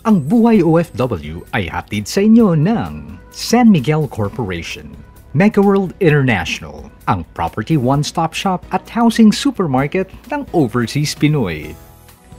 Ang Buhay OFW ay hatid sa inyo ng San Miguel Corporation, Megaworld International, ang property one-stop shop at housing supermarket ng Overseas Pinoy.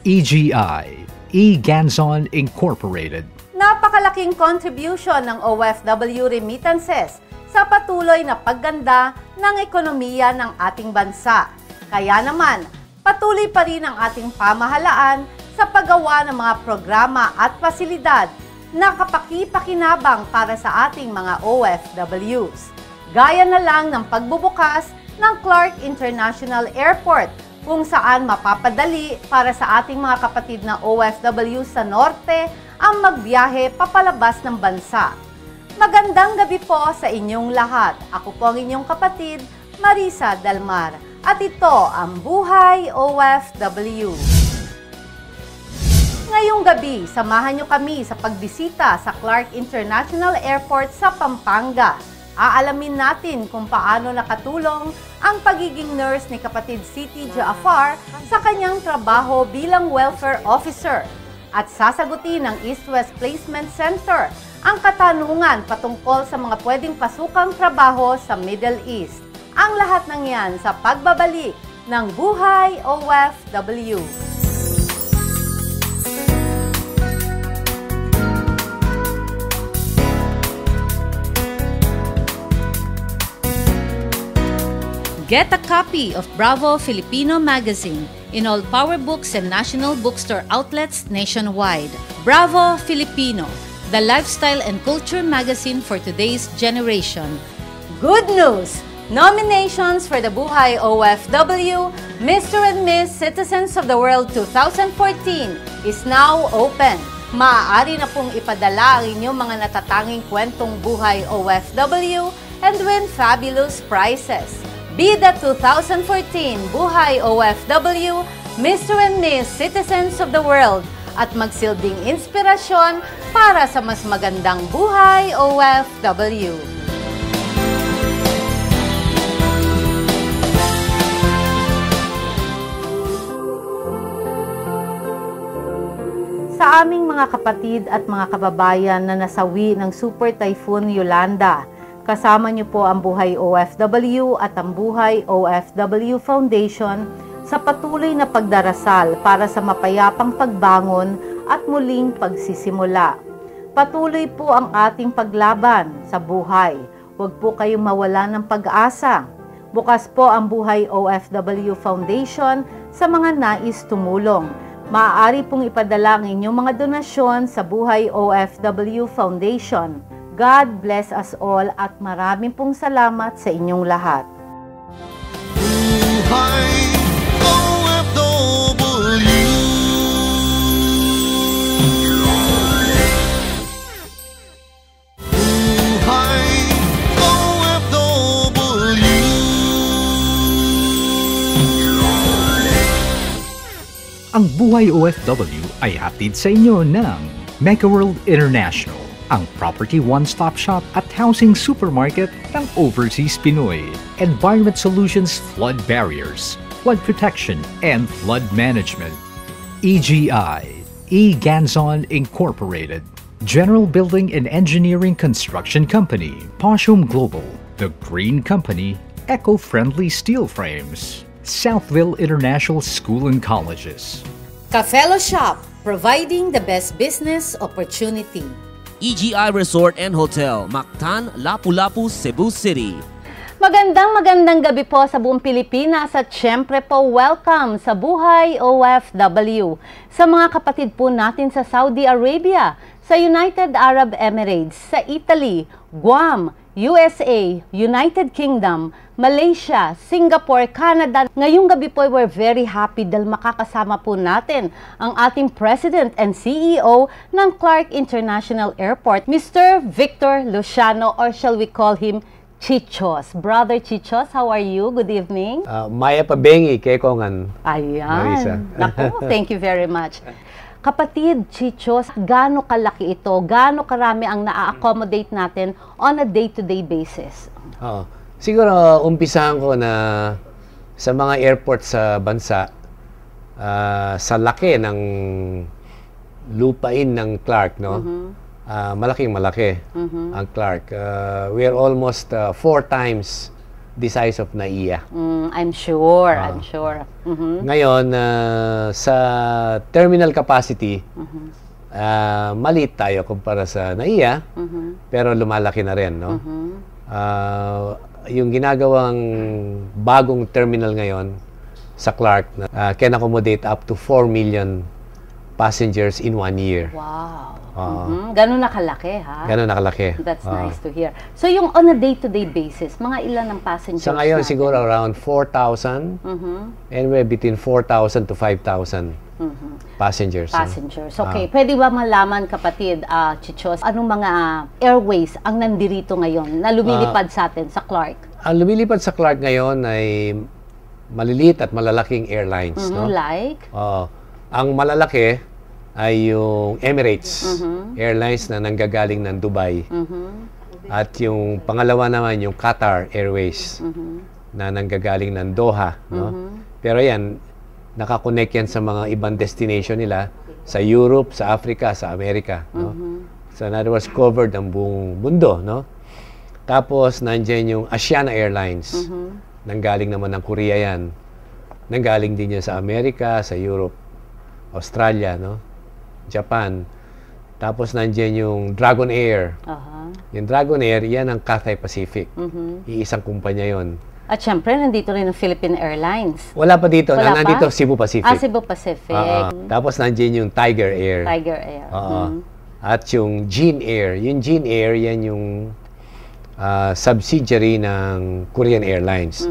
EGI, E-Ganzon Incorporated. Napakalaking contribution ng OFW remittances sa patuloy na pagganda ng ekonomiya ng ating bansa. Kaya naman, patuloy pa rin ang ating pamahalaan sa paggawa ng mga programa at pasilidad na kapaki-pakinabang para sa ating mga OFWs. Gaya na lang ng pagbubukas ng Clark International Airport kung saan mapapadali para sa ating mga kapatid na OFW sa norte ang magbiyahe papalabas ng bansa. Magandang gabi po sa inyong lahat. Ako po ang inyong kapatid, Marisa Dalmar. At ito ang Buhay OFW. Ngayong gabi, samahan niyo kami sa pagbisita sa Clark International Airport sa Pampanga. Aalamin natin kung paano nakatulong ang pagiging nurse ni kapatid Siti Jaafar sa kanyang trabaho bilang welfare officer. At sasagutin ng East-West Placement Center ang katanungan patungkol sa mga pwedeng pasukang trabaho sa Middle East. Ang lahat ng yan sa pagbabalik ng Buhay OFW. Get a copy of Bravo Filipino magazine in all Power Books and National Bookstore outlets nationwide. Bravo Filipino, the lifestyle and culture magazine for today's generation. Good news! Nominations for the Buhay OFW Mr. and Miss Citizens of the World 2014 is now open. Maaari na pong ipadala ang inyong mga natatanging kwentong Buhay OFW and win fabulous prizes. Be the 2014 Buhay OFW Mr. and Miss Citizens of the World at magsilbing inspirasyon para sa mas magandang Buhay OFW. Sa aming mga kapatid at mga kababayan na nasawi ng Super Typhoon Yolanda, kasama niyo po ang Buhay OFW at ang Buhay OFW Foundation sa patuloy na pagdarasal para sa mapayapang pagbangon at muling pagsisimula. Patuloy po ang ating paglaban sa buhay. Huwag po kayong mawala ng pag-asa. Bukas po ang Buhay OFW Foundation sa mga nais tumulong. Maaari pong ipadala ang inyong mga donasyon sa Buhay OFW Foundation. God bless us all at maraming pong salamat sa inyong lahat. Buhay OFW. Buhay OFW. Ang Buhay OFW ay hatid sa inyo ng Megaworld International, ang property one-stop shop at housing supermarket ng Overseas Pinoy. Environment Solutions Flood Barriers, Flood Protection and Flood Management. EGI, E-Ganzon Incorporated. General Building and Engineering Construction Company. Poshum Global, The Green Company, Eco-Friendly Steel Frames. Southville International School and Colleges. Cafelo Shop, providing the best business opportunity. EGI Resort and Hotel, Mactan, Lapu-Lapu, Cebu City. Magandang gabi po sa buong Pilipinas at syempre po welcome sa Buhay OFW. Sa mga kapatid po natin sa Saudi Arabia, sa United Arab Emirates, sa Italy, Guam, USA, United Kingdom, Malaysia, Singapore, Canada. Ngayong gabi po, we're very happy dahil makakasama po natin ang ating President and CEO ng Clark International Airport, Mr. Victor Luciano, or shall we call him Chichos. Brother Chichos, how are you? Good evening. Maya pabengi, kekongan. Ayan. Naku, thank you very much. Kapatid, Chichos, gaano kalaki ito? Gaano karami ang na-accommodate natin on a day-to-day basis? Siguro, umpisahan ko na sa mga airport sa bansa, sa laki ng lupain ng Clark, no? Malaking malaki ang Clark. We are almost 4 times the size of NAIA. I'm sure, I'm sure. Ngayon, sa terminal capacity, maliit tayo kumpara sa NAIA, pero lumalaki na rin, no? Yung ginagawang bagong terminal ngayon sa Clark can accommodate up to 4 million passengers in 1 year. Wow. Ganun na kalaki, ha? Ganun nakalaki. That's nice to hear. So, yung on a day-to-day basis, mga ilan ang passengers Sa ngayon, natin? siguro around 4,000, anywhere between 4,000 to 5,000 passengers. Passengers. Okay. Pwede ba malaman, kapatid, Chichos, anong mga airways ang nandirito ngayon na lumilipad sa atin sa Clark? Ang lumilipad sa Clark ngayon ay maliliit at malalaking airlines. No? Like? Ang malalaki ay yung Emirates Airlines na nanggagaling ng Dubai. At yung pangalawa naman, yung Qatar Airways na nanggagaling ng Doha. No? Pero yan, nakakonect yan sa mga ibang destination nila sa Europe, sa Africa, sa Amerika. No? So, in other words, covered ang buong mundo. No? Tapos, nandyan yung Asiana Airlines. Nanggaling naman ng Korea yan. Nanggaling din yan sa Amerika, sa Europe, Australia, no? Japan. Tapos nandiyan yung Dragon Air. Yung Dragon Air, yan ang Cathay Pacific. Iisang kumpanya yon. At syempre, nandito rin ang Philippine Airlines. Wala pa dito. Wala nandito pa? Cebu Pacific. Cebu Pacific. Tapos nandiyan yung Tiger Air. Tiger Air. At yung Jean Air. Yung Jean Air, yan yung subsidiary ng Korean Airlines.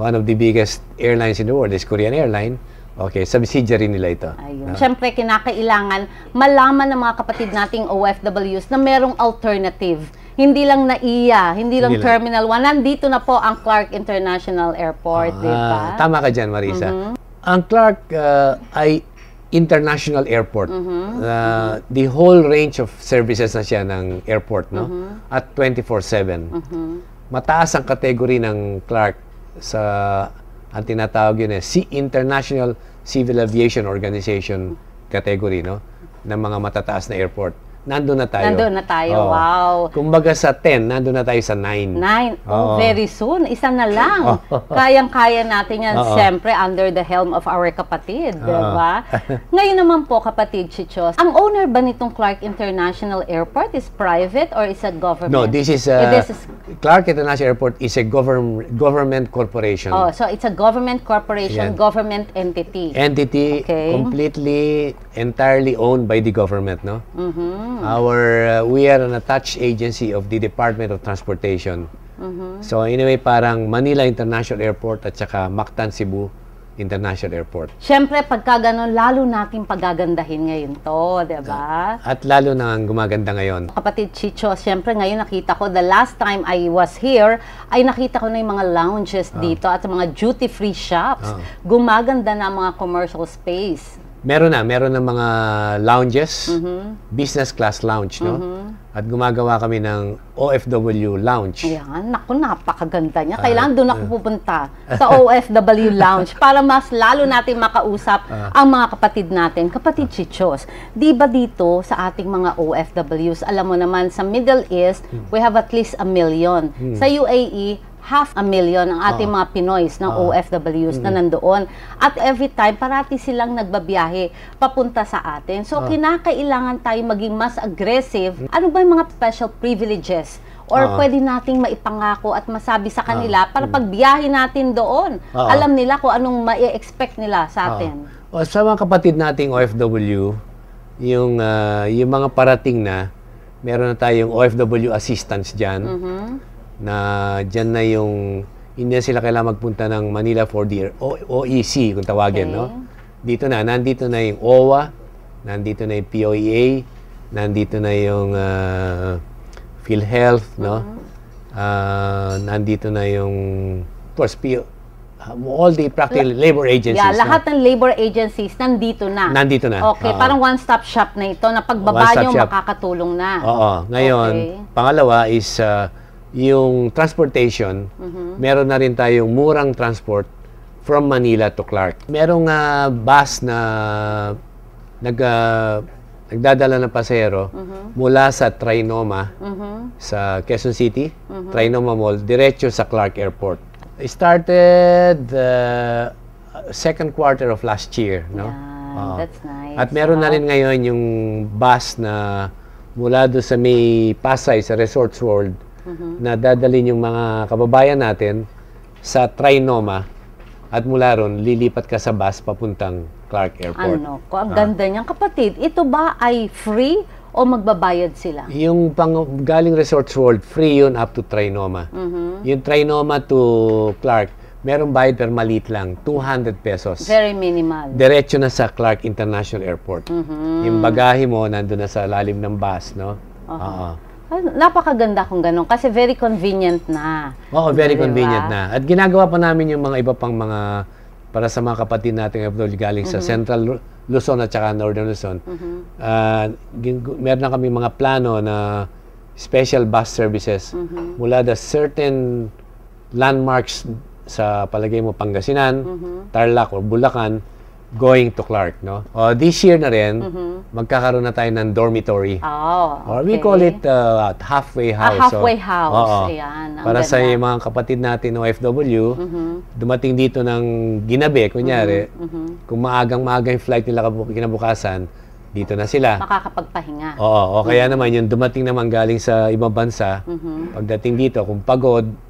One of the biggest airlines in the world is Korean Airline. Okay, subsidiary nila ito. Ayun. Siyempre, kinakailangan malaman ng mga kapatid nating OFWs na merong alternative. Hindi lang NAIA, hindi lang Terminal 1. Nandito na po ang Clark International Airport, di ba? Tama ka dyan, Marisa. Ang Clark ay international airport. The whole range of services na siya ng airport, no? At 24/7. Mataas ang kategory ng Clark sa ang tinatawag yun International Civil Aviation Organization category, no? Ng mga matataas na airport. Nandun na tayo. Nandun na tayo, wow. Kumbaga sa 10, nandun na tayo sa 9. 9. Very soon. Isa na lang. Kayang-kaya natin yan, siyempre, under the helm of our kapatid. Diba? Ngayon naman po, kapatid Chichos, ang owner ba nitong Clark International Airport is private or is a government? No, this is Clark International Airport is a government corporation. So it's a government corporation, government entity. Entity, completely, entirely owned by the government, no? We are an attached agency of the Department of Transportation. So in a way, parang Manila International Airport at saka Mactan Cebu International Airport. Siyempre, pagka ganun, lalo natin pagagandahin ngayon to, di ba? At lalo na ang gumaganda ngayon. Kapatid Chicho, siyempre ngayon nakita ko, the last time I was here, ay nakita ko na yung mga lounges dito at mga duty-free shops. Gumaganda na ang mga commercial space. Meron na mga lounges, business class lounge, no? At gumagawa kami ng OFW lounge. Ayan, naku, napakaganda niya. Kailangan doon ako pupunta sa OFW lounge para mas lalo natin makausap ang mga kapatid natin. Kapatid Chichos, di ba dito sa ating mga OFWs, alam mo naman, sa Middle East, we have at least 1 million. Sa UAE, 500,000 ang ating mga Pinoys ng OFWs na nandoon. At every time, parati silang nagbabiyahe papunta sa atin. So, kinakailangan tayo maging mas aggressive. Ano ba yung mga special privileges or pwede nating maipangako at masabi sa kanila para pagbiyahe natin doon, alam nila kung anong ma-expect nila sa atin? Sa mga kapatid nating OFW, yung mga parating na, meron na tayong OFW assistance dyan, na dyan na yung hindi na sila kailangan magpunta ng Manila for the OEC kung tawagin, no? Dito na, nandito na yung OWA, nandito na yung POEA, nandito na yung PhilHealth, no? Nandito na yung, of course, all the practical labor agencies. Yeah, lahat ng labor agencies nandito na. Nandito na. Okay, parang one-stop shop na ito na pagbaba nyo makakatulong na. Ngayon, pangalawa is yung transportation, meron na rin tayong murang transport from Manila to Clark. Merong bus na nagdadala ng pasahero mula sa Trinoma sa Quezon City, Trinoma Mall, diretso sa Clark Airport. I started second quarter of last year, no? That's nice. At meron na rin ngayon yung bus na mula doon sa may Pasay, sa Resorts World, na dadalhin yung mga kababayan natin sa Trinoma at mula ron, lilipat ka sa bus papuntang Clark Airport. Ano ko, ang ganda niyan. Kapatid, ito ba ay free o magbabayad sila? Yung galing Resorts World, free yun up to Trinoma. Yung Trinoma to Clark, merong bayad pero maliit lang, 200 pesos. Very minimal. Diretso na sa Clark International Airport. Yung bagahe mo, nandun na sa lalim ng bus, no? Napakaganda kung gano'n kasi very convenient na. Oo, very convenient na. At ginagawa pa namin yung mga iba pang mga, para sa mga kapatid nating FW galing sa Central Luzon at saka Northern Luzon. Meron na kami mga plano na special bus services mula the certain landmarks sa palagay mo Pangasinan, Tarlac or Bulacan, going to Clark, no? This year na rin, magkakaroon na tayo ng dormitory. Or we call it halfway house. Halfway house. Ayan, para sa mga kapatid natin OFW, dumating dito ng ginabi, kunyari, kung maagang-maaga yung flight nila kinabukasan, dito na sila. Makakapagpahinga. O kaya naman yung dumating naman galing sa ibang bansa, pagdating dito, kung pagod,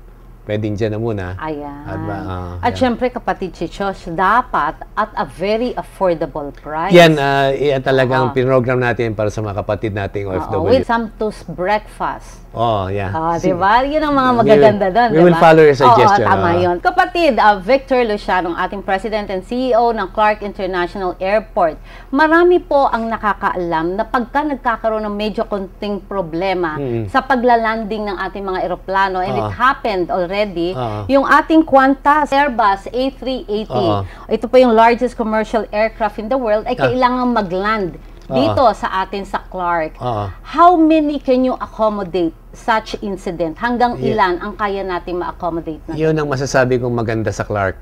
pwedeng dyan na muna. Ayan. At syempre, kapatid Chichos, dapat at a very affordable price. Yan, yan talagang pinogram natin para sa mga kapatid nating OFW. With Samtus breakfast. Yeah. Diba? Yun ang mga magaganda doon, we will follow your suggestion. Tama yun. Kapatid, Victor Luciano, ating President and CEO ng Clark International Airport. Marami po ang nakakaalam na pagka nagkakaroon ng medyo konting problema sa paglalanding ng ating mga eroplano, and it happened already, yung ating Qantas Airbus A380, ito po yung largest commercial aircraft in the world, ay kailangan mag-land dito sa atin sa Clark. How many can you accommodate such incident? Hanggang ilan ang kaya natin ma-accommodate na? Yun ang masasabi kong maganda sa Clark.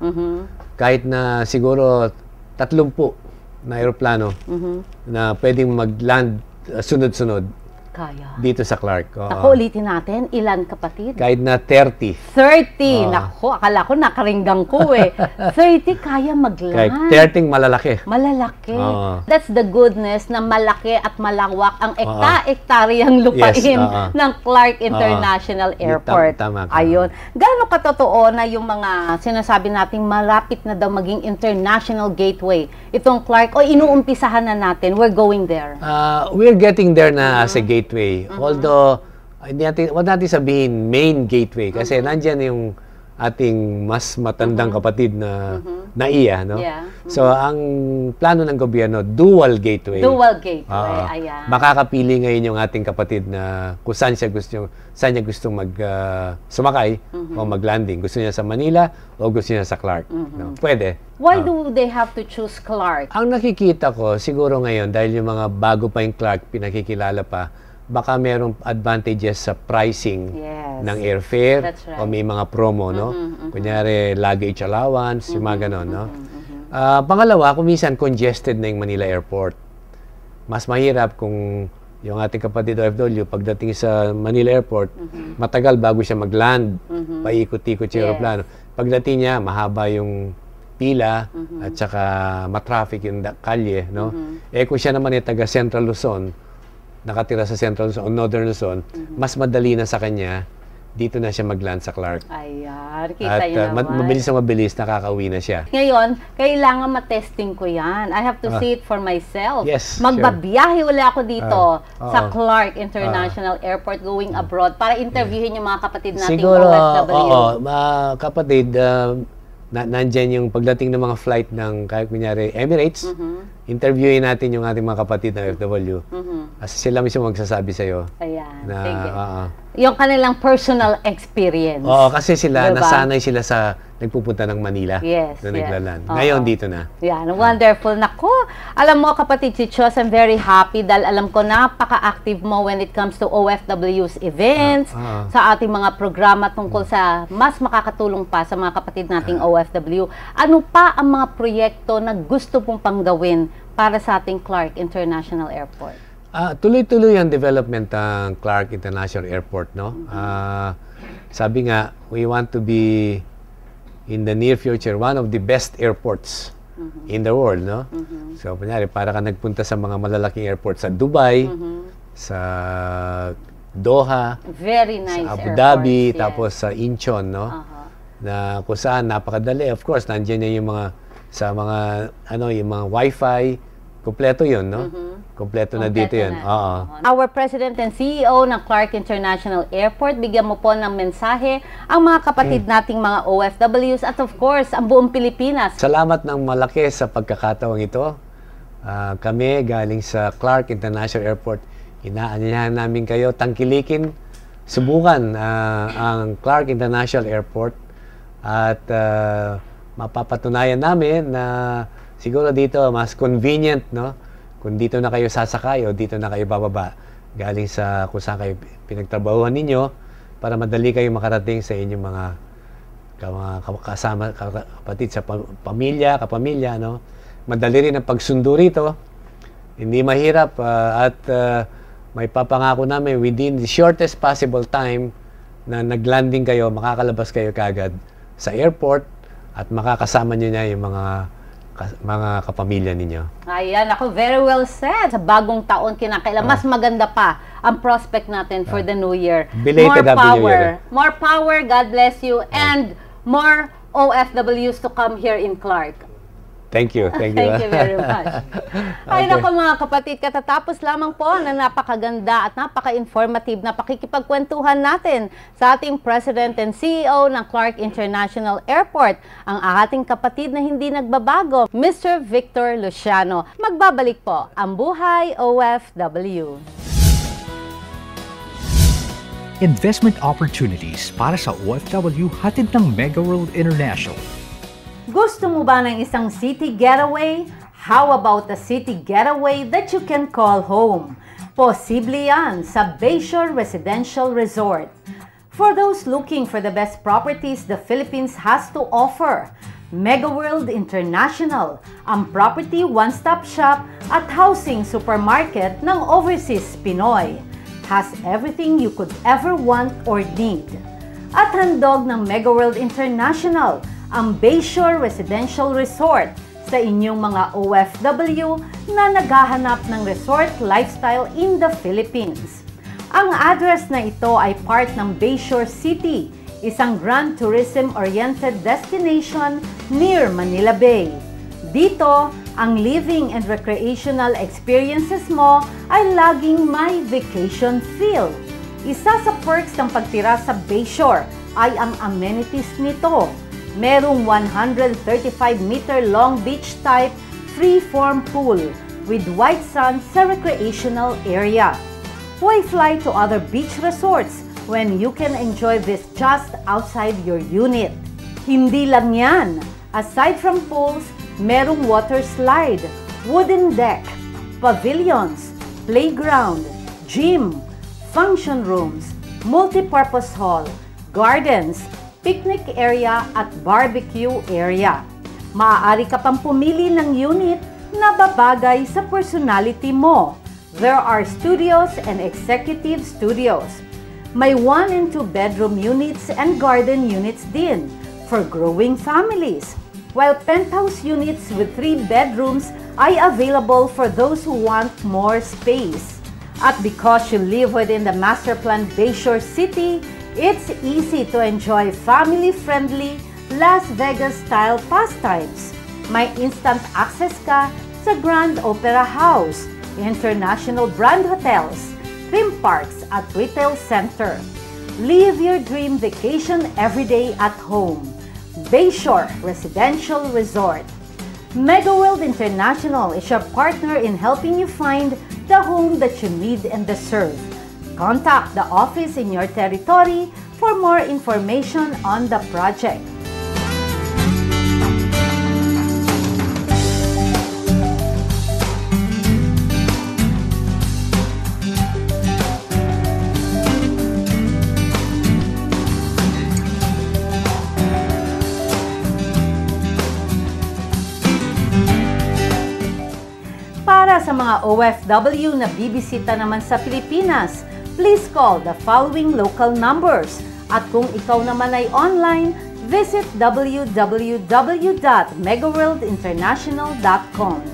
Kahit na siguro 30 na aeroplano na pwedeng mag-land sunod-sunod dito sa Clark. Ako, ulitin natin, ilan kapatid? Kahit na 30. 30! Naku, akala ko nakaringgang ko eh. 30 kaya mag-land. Kahit 30 malalaki. Malalaki. That's the goodness na malaki at malawak ang ekta-ektaryang lupain ng Clark International Airport. Tama. Ayun. Gaano katotoo na yung mga sinasabi nating malapit na daw maging international gateway itong Clark, o inuumpisahan na natin, we're going there? We're getting there na as a gateway. Although, wag natin sabihin main gateway kasi nandyan yung ating mas matandang kapatid na NAIA, no? So, ang plano ng gobyerno, dual gateway. Dual gateway, ayan. Makakapili ngayon yung ating kapatid na kung saan niya gusto sumakay o mag-landing. Gusto niya sa Manila o gusto niya sa Clark. No? Pwede. Why do they have to choose Clark? Ang nakikita ko, siguro ngayon, dahil yung mga bago pa yung Clark, pinakikilala pa, baka merong advantages sa pricing ng airfare o may mga promo, no? Kunyari, luggage allowance, yung mga ganon, no? Pangalawa, kung minsan congested na yung Manila Airport. Mas mahirap kung yung ating kapatid OFW, pagdating sa Manila Airport, matagal bago siya mag-land, paikot-ikot yung aeroplano. Pagdating niya, mahaba yung pila at saka matraffic yung kalye, no? Kung siya naman ay taga Central Luzon, nakatira sa Central Luzon o Northern Luzon, mas madali na sa kanya, dito na siya mag-land sa Clark. Ayan, kita niyo naman. At mabilis, nakakauwi na siya. Ngayon, kailangan matesting ko yan. I have to see it for myself. Yes, Magbabiyahe ulit ako dito sa Clark International Airport going abroad para interviewin yung mga kapatid nating OFW. Kapatid, nandyan yung pagdating ng mga flight ng, kahit kunyari, Emirates, interviewin natin yung ating mga kapatid na OFW. Kasi sila mismo magsasabi sa'yo. Ayan, na, sige. Yung kanilang personal experience. Kasi sila, nasanay sila sa nagpupunta ng Manila na naglaland. Ngayon, dito na. Yan, wonderful. Naku, alam mo kapatid Chichos, I'm very happy dahil alam ko napaka-active mo when it comes to OFW's events, sa ating mga programa tungkol sa mas makakatulong pa sa mga kapatid nating OFW. Ano pa ang mga proyekto na gusto pong panggawin para sa ating Clark International Airport? Tuloy-tuloy ang development ng Clark International Airport, no? Sabi nga, we want to be in the near future one of the best airports in the world, no? So, kunyari, para ka nagpunta sa mga malalaking airports sa Dubai, sa Doha, Very nice sa Abu airports, Dhabi, yes. tapos sa Incheon, no? Na kung saan napakadali. Of course, nandiyan na yung mga sa mga yung mga wifi, kompleto 'yun, no? Kompleto na dito 'yun. Oo. Our President and CEO ng Clark International Airport, bigyan mo po ng mensahe ang mga kapatid nating mga OFWs at of course, ang buong Pilipinas. Salamat ng malaki sa pagkakataong ito. Kami galing sa Clark International Airport, inaanyayahan namin kayo tangkilikin, subukan ang Clark International Airport at mapapatunayan namin na siguro dito mas convenient, no? Kung dito na kayo sasakay o dito na kayo bababa galing sa kung saan kayo pinagtrabahuhan ninyo para madali kayo makarating sa inyong mga kasama, kapatid sa kapamilya, no? Madali rin ang pagsundo rito. Hindi mahirap at may papangako namin within the shortest possible time na naglanding kayo, makakalabas kayo kagad sa airport at makakasama nyo na yung mga kapamilya ninyo. Ayan, ako, very well said. Sa bagong taon, kinakailan, mas maganda pa ang prospect natin for the new year. Belated Happy New Year. More power, God bless you, and more OFWs to come here in Clark. Thank you. Thank you very much. Ay, naku mga kapatid, katatapos lamang po na napakaganda at napaka-informative na pakikipagkwentuhan natin sa ating President and CEO ng Clark International Airport, ang ating kapatid na hindi nagbabago, Mr. Victor Luciano. Magbabalik po ang Buhay OFW. Investment opportunities para sa OFW hatid ng Mega World International. Gusto mo ba ng isang city getaway? How about a city getaway that you can call home? Posible yan sa Bayshore Residential Resort. For those looking for the best properties the Philippines has to offer, Mega World International, ang property one-stop shop at housing supermarket ng Overseas Pinoy, has everything you could ever want or need. At handog ng Mega World International, ang Bayshore Residential Resort sa inyong mga OFW na naghahanap ng resort lifestyle in the Philippines. Ang address na ito ay part ng Bayshore City, isang grand tourism-oriented destination near Manila Bay. Dito, ang living and recreational experiences mo ay laging may vacation feel. Isa sa perks ng pagtira sa Bayshore ay ang amenities nito. Merong 135-meter long beach-type free-form pool with white sand sa recreational area. Why fly to other beach resorts when you can enjoy this just outside your unit? Hindi lang yan. Aside from pools, merong water slide, wooden deck, pavilions, playground, gym, function rooms, multi-purpose hall, gardens, picnic area at barbecue area. Maaari ka pang pumili ng unit na babagay sa personality mo. There are studios and executive studios. May 1 and 2 bedroom units and garden units din for growing families. While penthouse units with 3 bedrooms ay available for those who want more space. At because you live within the Master Plan Bayshore City, it's easy to enjoy family-friendly Las Vegas-style pastimes. May instant access ka sa Grand Opera House, international brand hotels, theme parks at retail center. Live your dream vacation every day at home. Bayshore Residential Resort. Mega World International is your partner in helping you find the home that you need and deserve. Contact the office in your territory for more information on the project. mga OFW na bibisita naman sa Pilipinas, please call the following local numbers. At kung ikaw naman ay online, visit www.megaworldinternational.com.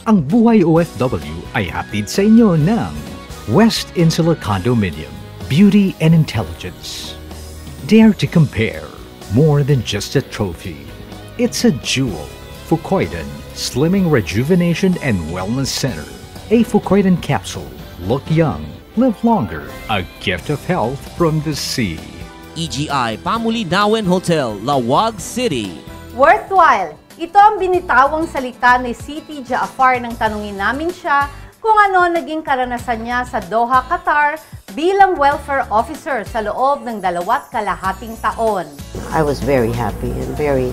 Ang Buhay OFW ay hatid sa inyo ng West Insula Condominium, Beauty and Intelligence. Dare to compare, more than just a trophy. It's a jewel. Fucoidan Slimming Rejuvenation and Wellness Center. A Fucoidan capsule. Look young, live longer. A gift of health from the sea. EGI Pamulinawen Hotel, Lawag City. Worthwhile! Ito ang binitawang salita ni Siti Jaafar nang tanungin namin siya kung ano naging karanasan niya sa Doha, Qatar bilang welfare officer sa loob ng 2.5 taon. I was very happy and very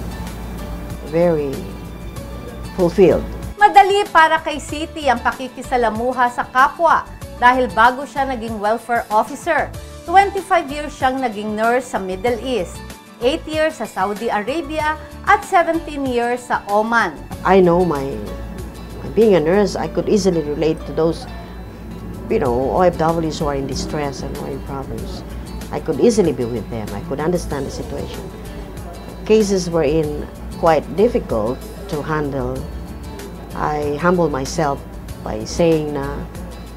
fulfilled. Madali para kay Siti ang pakikisalamuha sa kapwa dahil bago siya naging welfare officer, 25 years siyang naging nurse sa Middle East. 8 years sa Saudi Arabia at 17 years sa Oman. I know being a nurse, I could easily relate to those, OFWs who are in distress and who are in problems. I could easily be with them. I could understand the situation. Cases were quite difficult to handle. I humble myself by saying na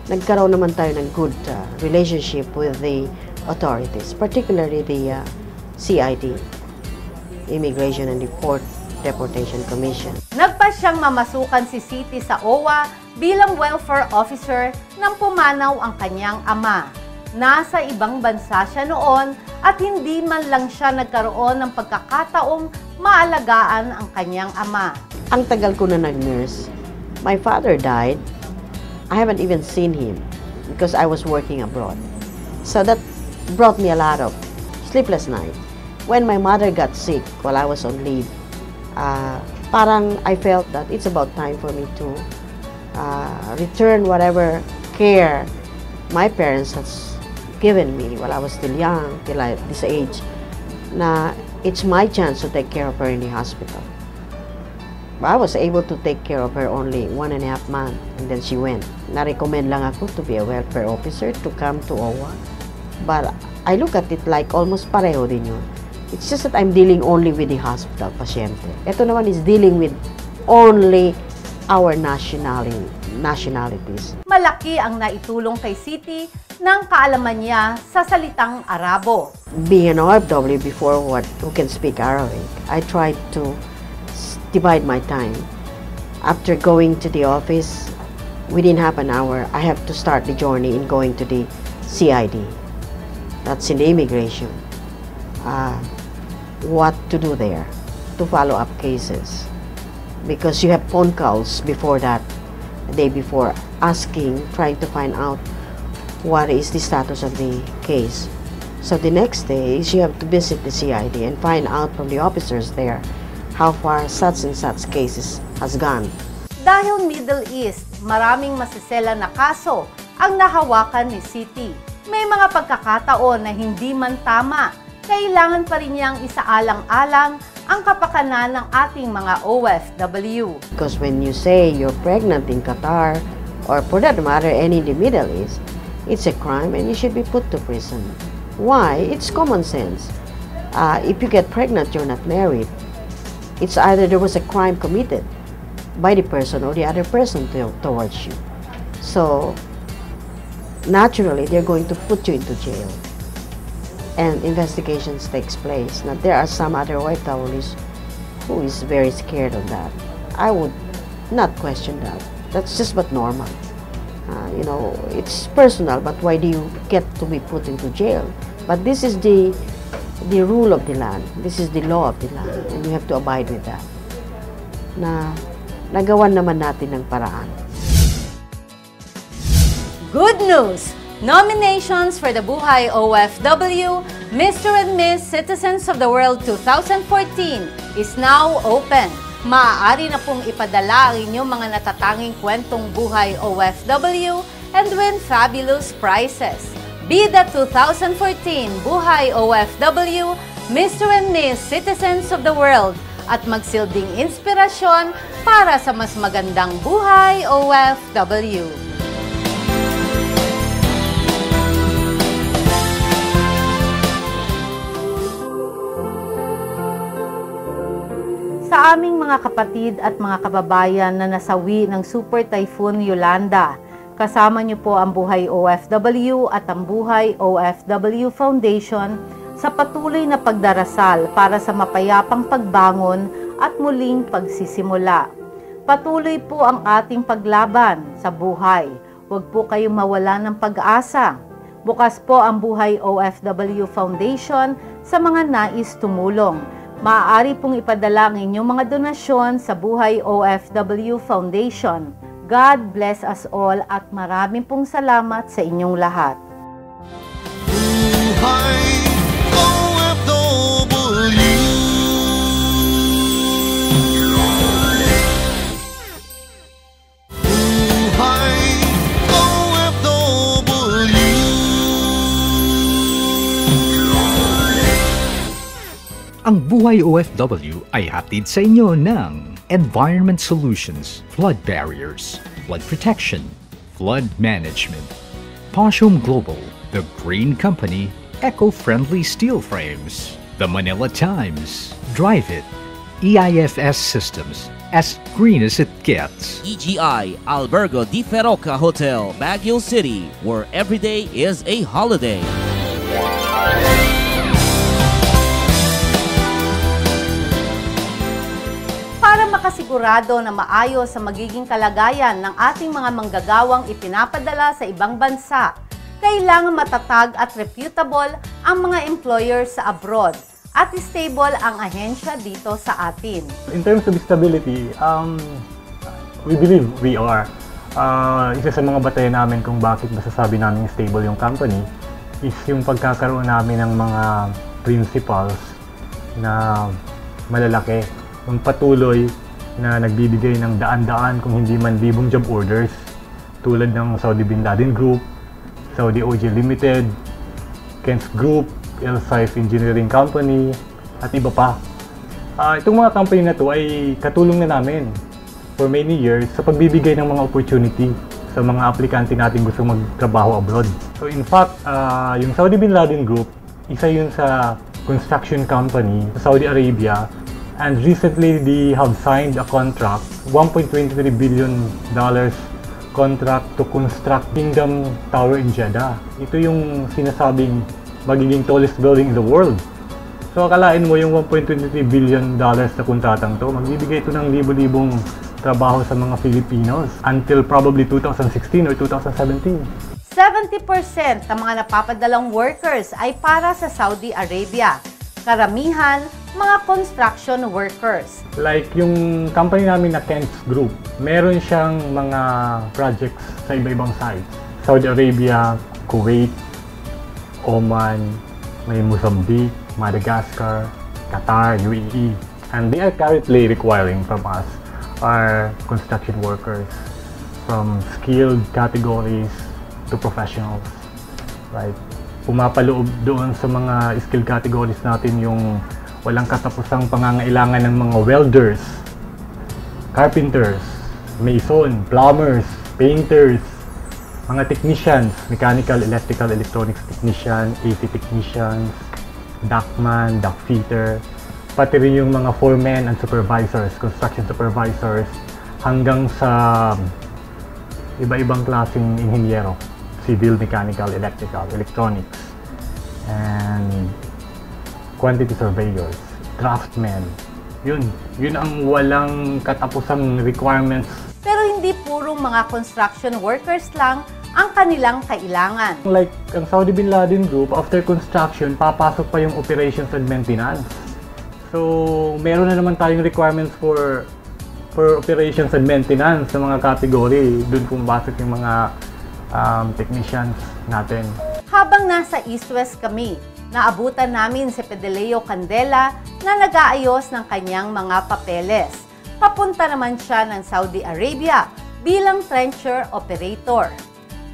nagkaroon naman tayo ng good relationship with the authorities, particularly the CID, Immigration and Deportation Commission. Nagpa siyang mamasukan si Siti sa OWA bilang welfare officer nang pumanaw ang kanyang ama. Nasa ibang bansa siya noon at hindi man lang siya nagkaroon ng pagkakataong maalagaan ang kanyang ama. Ang tagal ko na nag-nurse. My father died. I haven't even seen him because I was working abroad. So that brought me a lot of sleepless nights. When my mother got sick while I was on leave, parang I felt that it's about time for me to return whatever care my parents has given me while I was still young, till this age, na it's my chance to take care of her in the hospital. But I was able to take care of her only 1.5 months, and then she went. Na-recommend lang ako to be a welfare officer to come to OWA. But I look at it like almost pareho din yun. It's just that I'm dealing only with the hospital pasyente. Ito naman is dealing with only our nationalities. Malaki ang naitulong kay Siti ng kaalaman niya sa salitang Arabo. Being an OFW before who can speak Arabic, I tried to divide my time. After going to the office, within half an hour, I have to start the journey in going to the CID. That's in the immigration. What to do there to follow up cases, because you have phone calls before that, the day before, trying to find out what is the status of the case. So the next day is you have to visit the CID and find out from the officers there how far such and such cases has gone. Dahil Middle East, maraming masisela na kaso ang nahawakan ni Siti. May mga pagkakataon na hindi man tama, kailangan pa rin niyang isaalang-alang ang kapakanan ng ating mga OFW. Because when you say you're pregnant in Qatar, or for that matter, any in the Middle East, it's a crime and you should be put to prison. Why? It's common sense. If you get pregnant, you're not married. It's either there was a crime committed by the person or the other person towards you. So, naturally, they're going to put you into jail. and investigations takes place. Now, there are some other OFWs who is very scared of that. I would not question that. That's just but normal. You know, it's personal, but why do you get to be put into jail? But this is the rule of the land. This is the law of the land, and you have to abide with that. Na nagawan naman natin ng paraan. Good news! Nominations for the Buhay OFW Mr. and Miss Citizens of the World 2014 is now open. Maaari na pong ipadala ang inyong mga natatanging kwentong buhay OFW and win fabulous prizes. Be the 2014 Buhay OFW Mr. and Miss Citizens of the World at magsilbing inspirasyon para sa mas magandang buhay OFW. Sa aming mga kapatid at mga kababayan na nasawi ng Super Typhoon Yolanda, kasama niyo po ang Buhay OFW at ang Buhay OFW Foundation sa patuloy na pagdarasal para sa mapayapang pagbangon at muling pagsisimula. Patuloy po ang ating paglaban sa buhay. Huwag po kayong mawala ng pag-asa. Bukas po ang Buhay OFW Foundation sa mga nais tumulong. Maaari pong ipadala ang inyong mga donasyon sa Buhay OFW Foundation. God bless us all at maraming pong salamat sa inyong lahat. Buhay OFW. Buhay OFW. Ang Buhay OFW ay hatid sa inyo ng Environment Solutions, Flood Barriers, Flood Protection, Flood Management, Poshum Global, The Green Company, Eco-Friendly Steel Frames, The Manila Times, Drive It, EIFS Systems, as green as it gets. EGI Albergo Di Feroca Hotel, Baguio City, where every day is a holiday. Para makasigurado na maayos sa magiging kalagayan ng ating mga manggagawang ipinapadala sa ibang bansa, kailangan matatag at reputable ang mga employers sa abroad at stable ang ahensya dito sa atin. In terms of stability, we believe we are. Isa sa mga batayan namin kung bakit masasabi namin stable yung company is yung pagkakaroon namin ng mga principles na malalaki. Yung patuloy na nagbibigay ng daan-daan kung hindi man libong job orders tulad ng Saudi Bin Laden Group, Saudi OJ Limited, Kent's Group, El Saif Engineering Company, at iba pa. Itong mga company na to ay katulong na namin for many years sa pagbibigay ng mga opportunity sa mga aplikante natin gusto magtrabaho abroad. So in fact, yung Saudi Bin Laden Group, isa yun sa construction company sa Saudi Arabia. And recently, they have signed a contract, $1.23 billion contract to construct Kingdom Tower in Jeddah. Ito yung sinasabing magiging tallest building in the world. So akalain mo yung $1.23 billion na kontratang to, magbibigay ito ng libo-libong trabaho sa mga Filipinos until probably 2016 or 2017. 70% ng mga napapadalang workers ay para sa Saudi Arabia. Karamihan, mga construction workers. Like yung company namin na Kent's Group, meron siyang mga projects sa iba-ibang sites. Saudi Arabia, Kuwait, Oman, may Mozambique, Madagascar, Qatar, UAE. And they are currently requiring from us our construction workers from skilled categories to professionals, right? Pumapaloob doon sa mga skill categories natin yung walang katapusang pangangailangan ng mga welders, carpenters, mason, plumbers, painters, mga technicians, mechanical, electrical, electronics technician, AC technicians, ductman, duct fitter, pati rin yung mga foremen and supervisors, construction supervisors, hanggang sa iba-ibang klaseng inhinyero. Civil, mechanical, electrical, electronics. and quantity surveyors, draftsmen. Yun ang walang katapusang requirements. Pero hindi purong mga construction workers lang ang kanilang kailangan. Like ang Saudi Bin Laden Group, after construction, papasok pa yung operations and maintenance. So, meron na naman tayong requirements for operations and maintenance sa mga category. Doon pumapasok yung mga technicians natin. Habang nasa East-West kami, naabutan namin si Fidelio Candela na nag-aayos ng kanyang mga papeles. Papunta naman siya ng Saudi Arabia bilang trencher operator.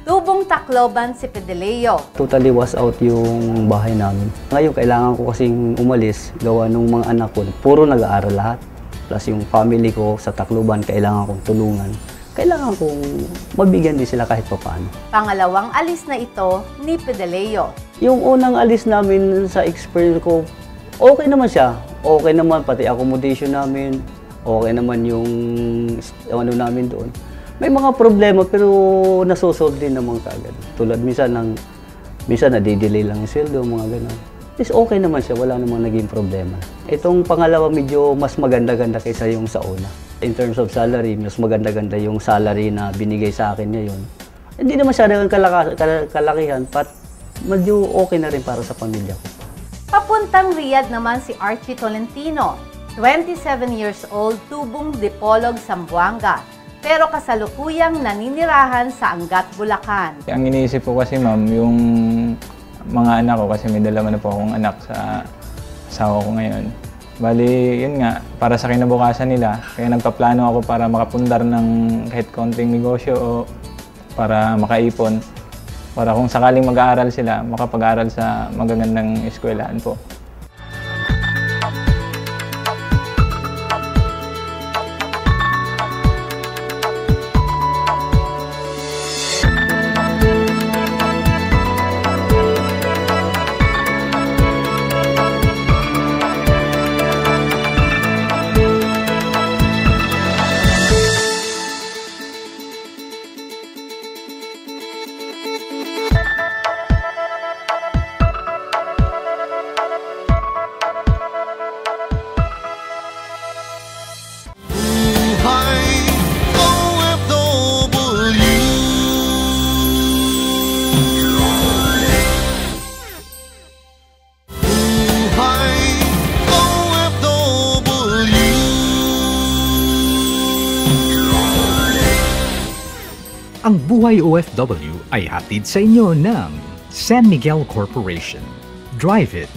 Tubong Tacloban si Fidelio. Totally was out yung bahay namin. Ngayon, kailangan ko kasing umalis, gawa ng mga anak ko. Puro nag-aaral lahat. Plus yung family ko sa Tacloban, kailangan kong tulungan. Kailangan kong mabigyan din sila kahit paano. Pangalawang alis na ito ni Fidelio. Yung unang alis namin sa experience ko, okay naman siya. Okay naman, pati accommodation namin. Okay naman yung ano namin doon. May mga problema pero nasosolve din naman kagad. Tulad minsan nadidelay lang yung sweldo, mga gano'n. Is okay naman siya, wala namang naging problema. Itong pangalawa medyo mas maganda-ganda kaysa yung sa una. In terms of salary, mas maganda-ganda yung salary na binigay sa akin ngayon. Hindi naman siya kalakihan, but medyo okay na rin para sa pamilya ko. Papuntang Riyadh naman si Archie Tolentino, 27 years old, tubong Dipolog, Zamboanga. Pero kasalukuyang naninirahan sa Angat, Bulacan. Ang iniisip ko kasi ma'am, yung mga anak ko, kasi may dalawa na po akong anak sa asawa ko ngayon. Bali, yun nga, para sa kinabukasan nila, kaya nagpaplano ako para makapundar ng kahit konting negosyo o para makaipon. Para kung sakaling mag-aaral sila, makapag-aaral sa magagandang eskwelahan po. Ang Buhay OFW ay hatid sa inyo ng San Miguel Corporation, Drive It,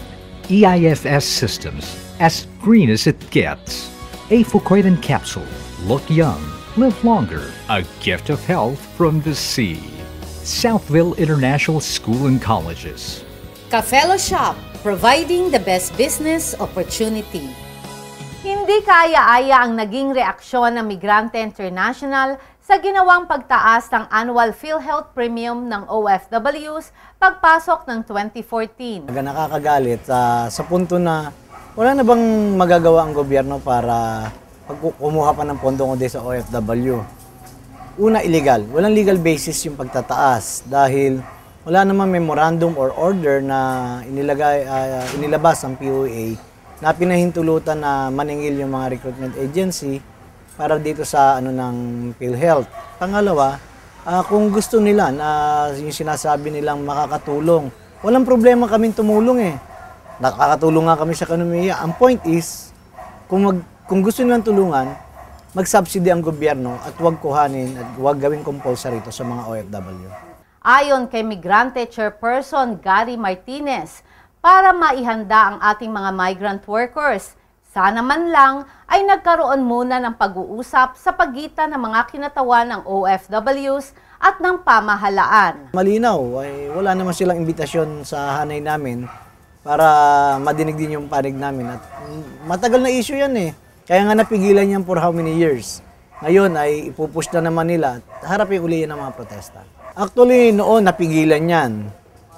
EIFS Systems, as green as it gets, a Fucoidan capsule, look young, live longer, a gift of health from the sea, Southville International School and Colleges, Cafelo Shop, providing the best business opportunity. Hindi kaaya-aya ang naging reaksyon ng Migrante International sa ginawang pagtaas ng annual PhilHealth Premium ng OFWs pagpasok ng 2014. Nakakagalit sa punto na wala na bang magagawa ang gobyerno para kumuha pa ng pondo kundi sa OFW. Una, illegal. Walang legal basis yung pagtataas dahil wala namang memorandum or order na inilabas ang POA na pinahintulutan na maningil yung mga recruitment agency para dito sa ng PhilHealth. Pangalawa, kung gusto nila na yung sinasabi nilang makakatulong, walang problema kaming tumulong eh. Nakakatulong nga kami sa ekonomiya. Ang point is, kung gusto nilang tulungan, mag-subsidy ang gobyerno at huwag kuhanin at huwag gawing compulsory ito sa mga OFW. Ayon kay Migrante Chairperson Gary Martinez, para maihanda ang ating mga migrant workers, sana man lang ay nagkaroon muna ng pag-uusap sa pagitan ng mga kinatawan ng OFWs at ng pamahalaan. Malinaw, ay wala naman silang imbitasyon sa hanay namin para madinig din yung panig namin. At matagal na issue yan eh. Kaya nga napigilan yan for how many years. Ngayon ay ipupush na naman nila at harapin uli yan ng mga protesta. Actually, noon napigilan yan.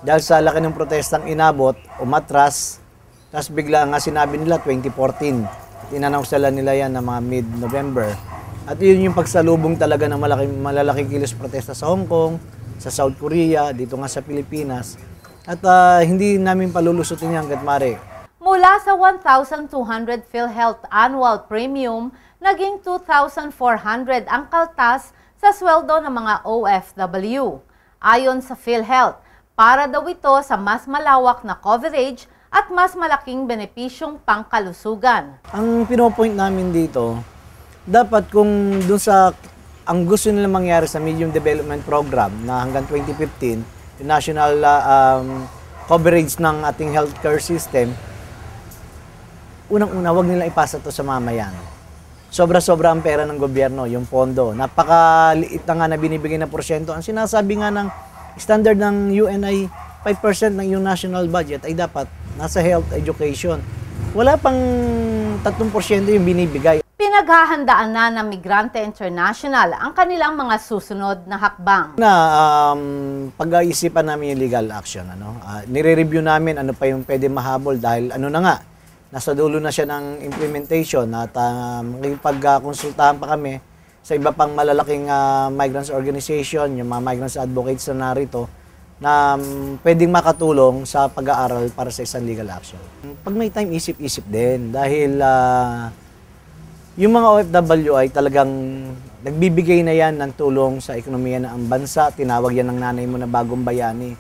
Dahil sa laki ng protestang inabot, umatras, tapos bigla nga sinabi nila 2014. In-announce nila yan na mga mid-November. At yun yung pagsalubong talaga ng malalaking kilos protesta sa Hong Kong, sa South Korea, dito nga sa Pilipinas. At hindi namin palulusutin yan hanggat maaari. Mula sa 1,200 PhilHealth annual premium, naging 2,400 ang kaltas sa sweldo ng mga OFW. Ayon sa PhilHealth, para daw ito sa mas malawak na coverage at mas malaking benepisyong pangkalusugan. Ang pinopoint namin dito, dapat kung dun sa ang gusto nila mangyari sa Medium Development Program na hanggang 2015, yung national coverage ng ating healthcare system, unang-una, wag nila ipasa to sa mamayan. Sobra-sobra ang pera ng gobyerno, yung pondo. Napakaliit na nga na binibigay na porsyento. Ang sinasabi nga ng standard ng UNI, 5% ng yung national budget ay dapat nasa health education. Wala pang 3% yung binibigay. Pinaghahandaan na ng Migrante International ang kanilang mga susunod na hakbang. Pag-iisipan namin yung legal action. Nire-review namin ano pa yung pwede mahabol dahil ano na nga, nasa dulo na siya ng implementation at pag-konsultahan pa kami sa iba pang malalaking migrants organization, yung mga migrants advocates na narito, na pwedeng makatulong sa pag-aaral para sa isang legal action. Pag may time, isip-isip din dahil yung mga OFW ay talagang nagbibigay na yan ng tulong sa ekonomiya ng bansa. Tinawag yan ng nanay mo na bagong bayani.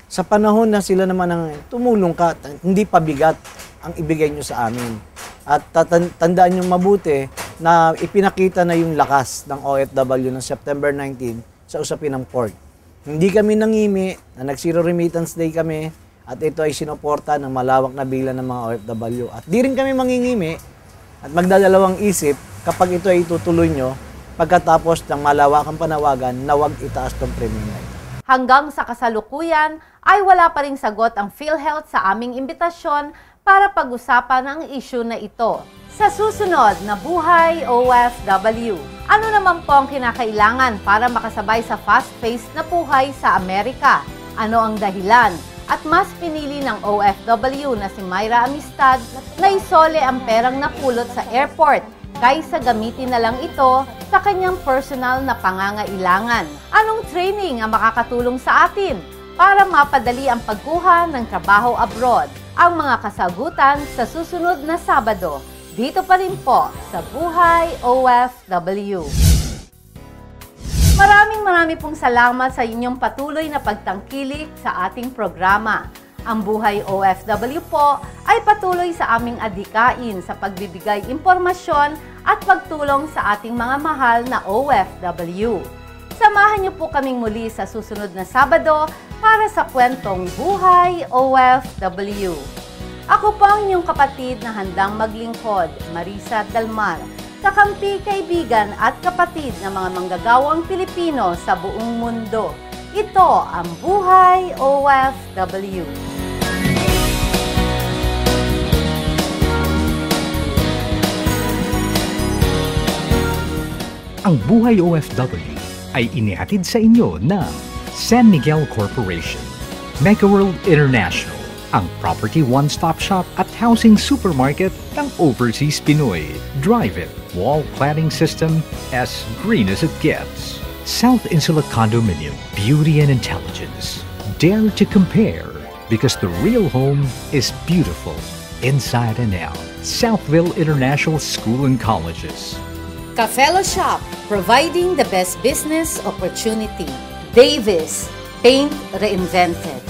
Sa panahon na sila naman ang tumulong ka, hindi pa bigat ang ibigay nyo sa amin. At tandaan nyo mabuti na ipinakita na yung lakas ng OFW ng September 19 sa usapin ng port. Hindi kami nangimi, na nag-zero remittance day kami, at ito ay sinuporta ng malawak na bilang ng mga OFW. At di rin kami mangingimi at magdadalawang isip kapag ito ay itutuloy nyo pagkatapos ng malawakang panawagan na huwag itaas tong premium na ito. Hanggang sa kasalukuyan ay wala pa ring sagot ang PhilHealth sa aming imbitasyon para pag-usapan ang issue na ito. Sa susunod na Buhay OFW, ano naman po ang kinakailangan para makasabay sa fast-paced na buhay sa Amerika? Ano ang dahilan? At mas pinili ng OFW na si Myra Amistad na isole ang perang napulot sa airport kaysa gamitin na lang ito sa kanyang personal na pangangailangan. Anong training ang makakatulong sa atin para mapadali ang pagkuha ng trabaho abroad? Ang mga kasagutan sa susunod na Sabado, dito pa rin po sa Buhay OFW. Maraming pong salamat sa inyong patuloy na pagtangkilik sa ating programa. Ang Buhay OFW po ay patuloy sa aming adhikain sa pagbibigay impormasyon at pagtulong sa ating mga mahal na OFW. Samahan niyo po kaming muli sa susunod na Sabado para sa kwentong Buhay OFW. Ako po ang inyong kapatid na handang maglingkod, Marisa Dalmar, kakampi, kaibigan at kapatid ng mga manggagawang Pilipino sa buong mundo. Ito ang Buhay OFW. Ang Buhay OFW ay inihatid sa inyo ng San Miguel Corporation, Megaworld International, ang property one-stop shop at housing supermarket ng Overseas Pinoy. Drive It wall cladding system, as green as it gets. South Insula Condominium, beauty and intelligence. Dare to compare, because the real home is beautiful inside and out. Southville International School and Colleges. Cafelo Shop, providing the best business opportunity. Davis, paint reinvented.